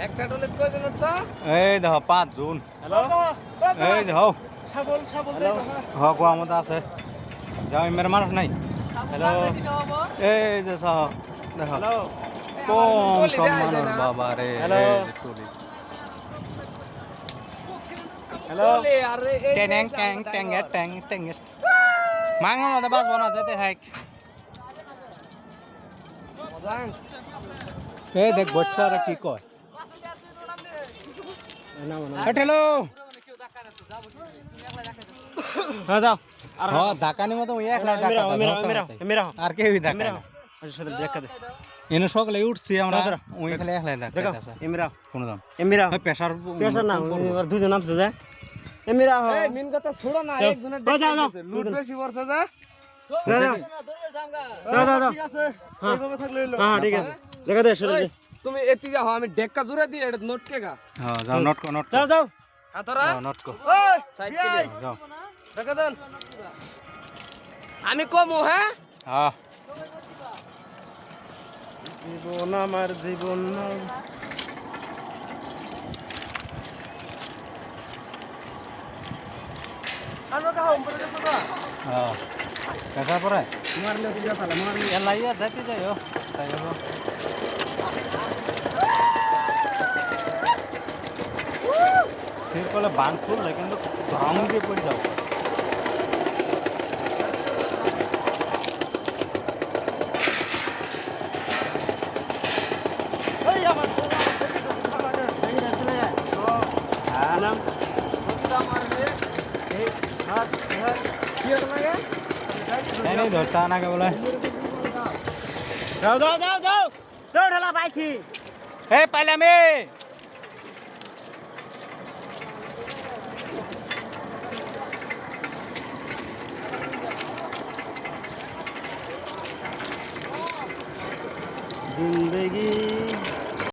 একটা টলে কয়জন উঠছো? এই দেখো 5 জন। হ্যালো এই দেখো ছাগল ছাগল দেই হ গোয়া মতো আছে যাও এমের মানুষ নাই। হ্যালো এই যে সহ দেখো হ্যালো কম সব মানুষ বাবা রে। হ্যালো। এই যে টলি হ্যালো টলে আরে এই ট্যাং ট্যাং ট্যাং ট্যাং ট্যাং মাঙ্গা মতো বাস বনা যেতে হাইক এই দেখ বচ্চারা কি কয় হ্যালো হ্যাঁ যাও আর হ্যাঁ ধাকানি মতো একলা আর কেউ ধাকা দেখা দে এনে সকালে উঠছি আমরা ওই খালি একলাই ধাকা এমরা কোন দাম এমরা প্রেসার পেশা না এবার দুজন নামছে যা এমরা এই মিন কথা ছোড়ো না একজনের যাও যাও লুট বেশি পড়ছে যা যাও ঠিক আছে এইভাবে থাকলে হলো হ্যাঁ ঠিক আছে দেখা দে শুরু তুমি এতি যাও আমি ডেক্কা জুড়ে দিই এটা নোট কে গা হ্যাঁ যাও নট কো যাও যাও হাতরা নট কো ওই সাইড কে যাও দেখা দেন আমি কমু হ্যাঁ হ্যাঁ জীবন আমার জীবন আনো কা হোম করে দেছো না হ্যাঁ দেখা পরে মারলে তো যাতা মারলে এলা ইয়া যাইতে যাইও তাই হলো ফির কলে বান ফুল কিন্তু রং দিয়ে পড়ে যাও ওই আমার নাম তোমরা মারবে এই হাত হাত কি লাগে नहीं धरता ना क्या बोला যাও যাও যাও যাও তোর ঢালা পাইছি ए पहले में जिंदगी